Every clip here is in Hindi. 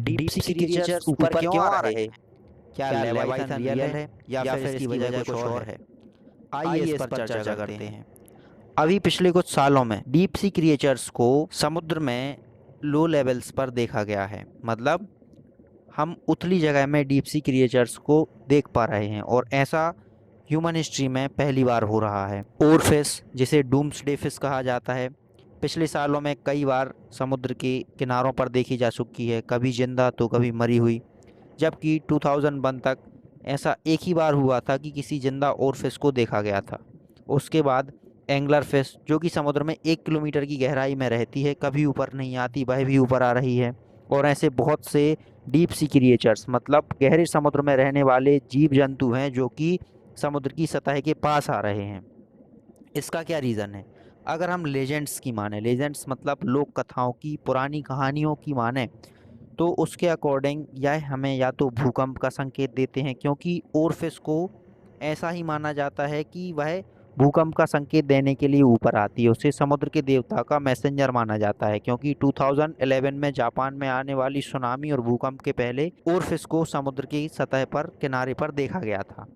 डीप सी क्रिएचर्स ऊपर क्यों आ रहे हैं? क्या लेवाइथन रियल है या फिर इसकी वजह कुछ और है? आइए इस पर चर्चा करते हैं। अभी पिछले कुछ सालों में डीप सी क्रिएचर्स को समुद्र में लो लेवल्स पर देखा गया है। मतलब हम उथली जगह में डीप सी क्रिएचर्स को देख पा रहे हैं और ऐसा ह्यूमन हिस्ट्री में पहली बार हो रहा है। ओरफिश, जिसे डूम्सडे फिश कहा जाता है, पिछले सालों में कई बार समुद्र के किनारों पर देखी जा चुकी है, कभी जिंदा तो कभी मरी हुई। जबकि 2001 तक ऐसा एक ही बार हुआ था कि किसी जिंदा ओरफिश को देखा गया था। उसके बाद एंगलर फिश, जो कि समुद्र में 1 किलोमीटर की गहराई में रहती है, कभी ऊपर नहीं आती, वह भी ऊपर आ रही है। और ऐसे बहुत से डीप सी क्रिएचर्स, मतलब गहरे समुद्र में रहने वाले जीव जंतु हैं जो कि समुद्र की सतह के पास आ रहे हैं। इसका क्या रीज़न है? अगर हम लेजेंड्स की माने, लेजेंड्स मतलब लोक कथाओं की, पुरानी कहानियों की माने, तो उसके अकॉर्डिंग यह हमें या तो भूकंप का संकेत देते हैं, क्योंकि ओरफिश को ऐसा ही माना जाता है कि वह भूकंप का संकेत देने के लिए ऊपर आती है। उसे समुद्र के देवता का मैसेंजर माना जाता है, क्योंकि 2011 में जापान में आने वाली सुनामी और भूकंप के पहले ओरफिश को समुद्र की सतह पर किनारे पर देखा गया था।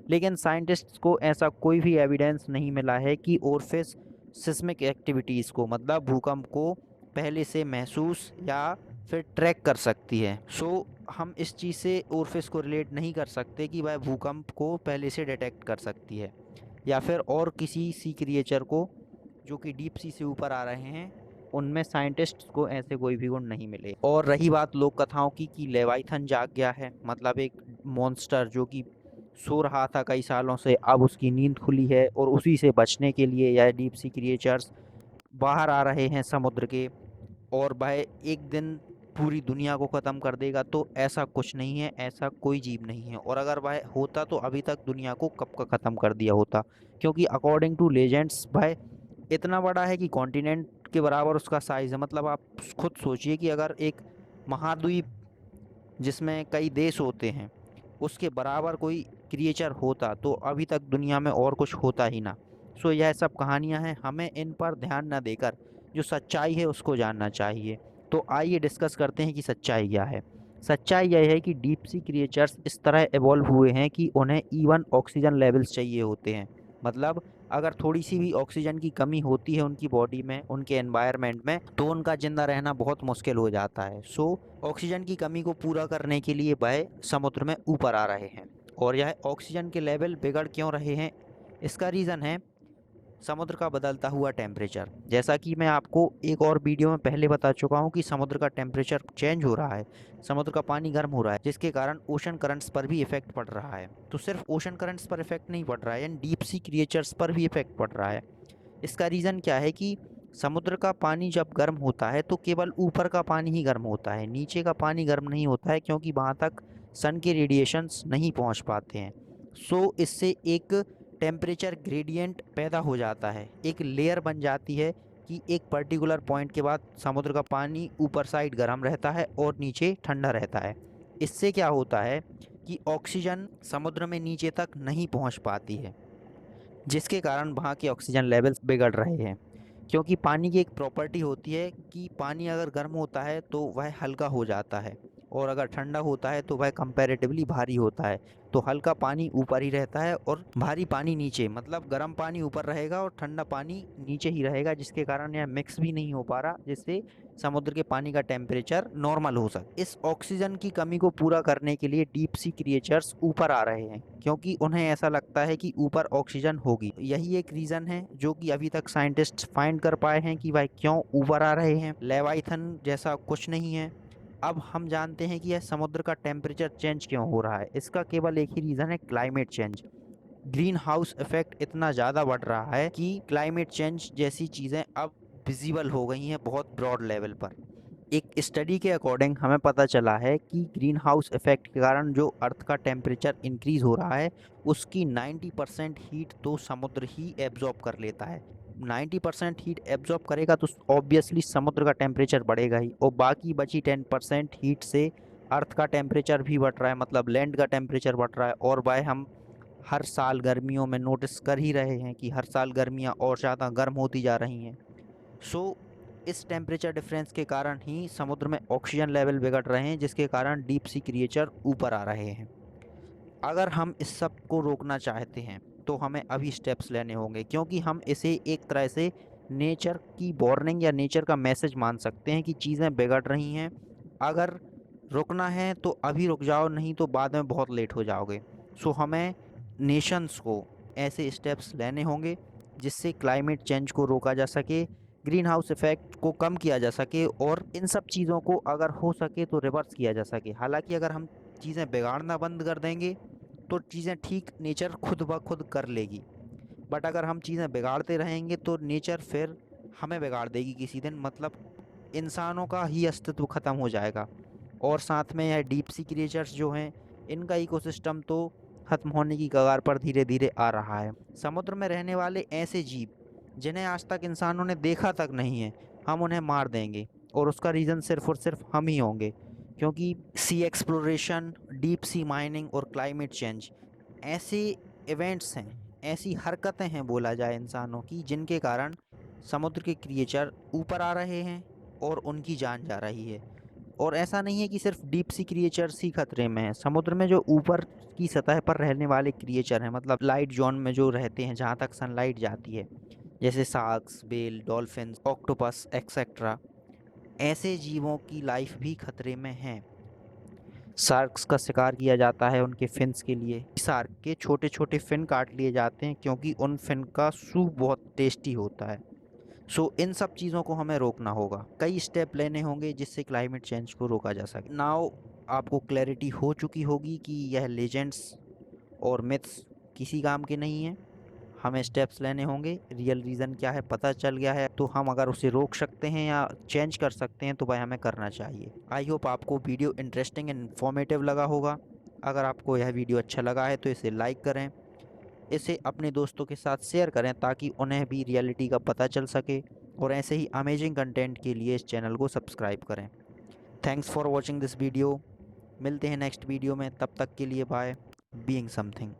लेकिन साइंटिस्ट्स को ऐसा कोई भी एविडेंस नहीं मिला है कि ओरफिश सिस्मिक एक्टिविटीज़ को, मतलब भूकंप को पहले से महसूस या फिर ट्रैक कर सकती है। सो हम इस चीज़ से ओरफिश को रिलेट नहीं कर सकते कि वह भूकंप को पहले से डिटेक्ट कर सकती है, या फिर और किसी सी क्रिएचर को जो कि डीप सी से ऊपर आ रहे हैं, उनमें साइंटिस्ट्स को ऐसे कोई भी गुण नहीं मिले। और रही बात लोक कथाओं की कि लेवाइथन जाग गया है, मतलब एक मॉन्स्टर जो कि सो रहा था कई सालों से, अब उसकी नींद खुली है और उसी से बचने के लिए यह डीप सी क्रिएचर्स बाहर आ रहे हैं समुद्र के, और वह एक दिन पूरी दुनिया को ख़त्म कर देगा। तो ऐसा कुछ नहीं है, ऐसा कोई जीव नहीं है। और अगर वह होता तो अभी तक दुनिया को कब का ख़त्म कर दिया होता, क्योंकि अकॉर्डिंग टू लेजेंड्स वह इतना बड़ा है कि कॉन्टिनेंट के बराबर उसका साइज़ है। मतलब आप खुद सोचिए कि अगर एक महाद्वीप जिसमें कई देश होते हैं, उसके बराबर कोई क्रिएचर होता तो अभी तक दुनिया में और कुछ होता ही ना। सो यह सब कहानियां हैं, हमें इन पर ध्यान न देकर जो सच्चाई है उसको जानना चाहिए। तो आइए डिस्कस करते हैं कि सच्चाई क्या है। सच्चाई यह है कि डीप सी क्रिएचर्स इस तरह इवॉल्व हुए हैं कि उन्हें इवन ऑक्सीजन लेवल्स चाहिए होते हैं। मतलब अगर थोड़ी सी भी ऑक्सीजन की कमी होती है उनकी बॉडी में, उनके एनवायरनमेंट में, तो उनका जिंदा रहना बहुत मुश्किल हो जाता है। सो ऑक्सीजन की कमी को पूरा करने के लिए वह समुद्र में ऊपर आ रहे हैं। और यह ऑक्सीजन के लेवल बिगड़ क्यों रहे हैं? इसका रीज़न है समुद्र का बदलता हुआ टेम्परेचर। जैसा कि मैं आपको एक और वीडियो में पहले बता चुका हूँ कि समुद्र का टेम्परेचर चेंज हो रहा है, समुद्र का पानी गर्म हो रहा है, जिसके कारण ओशन करंट्स पर भी इफेक्ट पड़ रहा है। तो सिर्फ ओशन करंट्स पर इफेक्ट नहीं पड़ रहा है, यानी डीप सी क्रिएचर्स पर भी इफेक्ट पड़ रहा है। इसका रीज़न क्या है कि समुद्र का पानी जब गर्म होता है तो केवल ऊपर का पानी ही गर्म होता है, नीचे का पानी गर्म नहीं होता है, क्योंकि वहाँ तक सन के रेडिएशंस नहीं पहुँच पाते हैं। सो इससे एक टेम्परेचर ग्रेडियंट पैदा हो जाता है, एक लेयर बन जाती है कि एक पर्टिकुलर पॉइंट के बाद समुद्र का पानी ऊपर साइड गर्म रहता है और नीचे ठंडा रहता है। इससे क्या होता है कि ऑक्सीजन समुद्र में नीचे तक नहीं पहुंच पाती है, जिसके कारण वहाँ के ऑक्सीजन लेवल्स बिगड़ रहे हैं। क्योंकि पानी की एक प्रॉपर्टी होती है कि पानी अगर गर्म होता है तो वह हल्का हो जाता है, और अगर ठंडा होता है तो वह कंपैरेटिवली भारी होता है। तो हल्का पानी ऊपर ही रहता है और भारी पानी नीचे, मतलब गर्म पानी ऊपर रहेगा और ठंडा पानी नीचे ही रहेगा, जिसके कारण यह मिक्स भी नहीं हो पा रहा, जिससे समुद्र के पानी का टेम्परेचर नॉर्मल हो सके। इस ऑक्सीजन की कमी को पूरा करने के लिए डीप सी क्रिएचर्स ऊपर आ रहे हैं, क्योंकि उन्हें ऐसा लगता है कि ऊपर ऑक्सीजन होगी। यही एक रीज़न है जो कि अभी तक साइंटिस्ट फाइंड कर पाए हैं कि वह क्यों ऊपर आ रहे हैं। लेवाइथन जैसा कुछ नहीं है। अब हम जानते हैं कि यह समुद्र का टेम्परेचर चेंज क्यों हो रहा है। इसका केवल एक ही रीज़न है, climate change. Green house effect इतना ज़्यादा बढ़ रहा है कि क्लाइमेट चेंज जैसी चीज़ें अब विजिबल हो गई हैं बहुत ब्रॉड लेवल पर। एक स्टडी के अकॉर्डिंग हमें पता चला है कि ग्रीन हाउस इफेक्ट के कारण जो अर्थ का टेम्परेचर इंक्रीज़ हो रहा है, उसकी 90% हीट तो समुद्र ही एब्जॉर्ब कर लेता है। 90% हीट एब्जॉर्ब करेगा तो ऑब्वियसली समुद्र का टेम्परेचर बढ़ेगा ही, और बाकी बची 10% हीट से अर्थ का टेम्परेचर भी बढ़ रहा है, मतलब लैंड का टेम्परेचर बढ़ रहा है। और वह हम हर साल गर्मियों में नोटिस कर ही रहे हैं कि हर साल गर्मियाँ और ज़्यादा गर्म होती जा रही हैं। सो इस टेम्परेचर डिफरेंस के कारण ही समुद्र में ऑक्सीजन लेवल बिगड़ रहे हैं, जिसके कारण डीप सी क्रिएचर ऊपर आ रहे हैं। अगर हम इस सब को रोकना चाहते हैं तो हमें अभी स्टेप्स लेने होंगे, क्योंकि हम इसे एक तरह से नेचर की वार्निंग या नेचर का मैसेज मान सकते हैं कि चीज़ें बिगड़ रही हैं। अगर रुकना है तो अभी रुक जाओ, नहीं तो बाद में बहुत लेट हो जाओगे। सो हमें नेशंस को ऐसे स्टेप्स लेने होंगे जिससे क्लाइमेट चेंज को रोका जा सके, ग्रीन हाउस इफेक्ट को कम किया जा सके, और इन सब चीज़ों को अगर हो सके तो रिवर्स किया जा सके। हालांकि अगर हम चीज़ें बिगाड़ना बंद कर देंगे तो चीज़ें ठीक नेचर खुद ब खुद कर लेगी, बट अगर हम चीज़ें बिगाड़ते रहेंगे तो नेचर फिर हमें बिगाड़ देगी किसी दिन। मतलब इंसानों का ही अस्तित्व ख़त्म हो जाएगा, और साथ में यह डीप सी क्रिएचर्स जो हैं इनका इकोसिस्टम तो ख़त्म होने की कगार पर धीरे धीरे आ रहा है। समुद्र में रहने वाले ऐसे जीव जिन्हें आज तक इंसानों ने देखा तक नहीं है, हम उन्हें मार देंगे, और उसका रीज़न सिर्फ और सिर्फ हम ही होंगे, क्योंकि सी एक्सप्लोरेशन, डीप सी माइनिंग और क्लाइमेट चेंज ऐसे इवेंट्स हैं, ऐसी हरकतें हैं बोला जाए इंसानों की, जिनके कारण समुद्र के क्रिएचर ऊपर आ रहे हैं और उनकी जान जा रही है। और ऐसा नहीं है कि सिर्फ डीप सी क्रिएचर्स ही खतरे में हैं। समुद्र में जो ऊपर की सतह पर रहने वाले क्रिएचर हैं, मतलब लाइट जोन में जो रहते हैं, जहाँ तक सनलाइट जाती है, जैसे sharks, whale, dolphins, octopus etcetera, ऐसे जीवों की लाइफ भी खतरे में है। शार्क्स का शिकार किया जाता है उनके फिन्स के लिए। शार्क के छोटे छोटे फिन काट लिए जाते हैं क्योंकि उन फिन का सूप बहुत टेस्टी होता है। सो इन सब चीज़ों को हमें रोकना होगा, कई स्टेप लेने होंगे जिससे क्लाइमेट चेंज को रोका जा सके। नाउ आपको क्लैरिटी हो चुकी होगी कि यह लेजेंड्स और मिथ्स किसी काम के नहीं हैं। हमें स्टेप्स लेने होंगे, रियल रीज़न क्या है पता चल गया है, तो हम अगर उसे रोक सकते हैं या चेंज कर सकते हैं तो भाई हमें करना चाहिए। आई होप आपको वीडियो इंटरेस्टिंग एंड इन्फॉर्मेटिव लगा होगा। अगर आपको यह वीडियो अच्छा लगा है तो इसे लाइक करें, इसे अपने दोस्तों के साथ शेयर करें ताकि उन्हें भी रियलिटी का पता चल सके, और ऐसे ही अमेजिंग कंटेंट के लिए इस चैनल को सब्सक्राइब करें। Thanks for watching this video. मिलते हैं नेक्स्ट वीडियो में, तब तक के लिए बाय। Being something.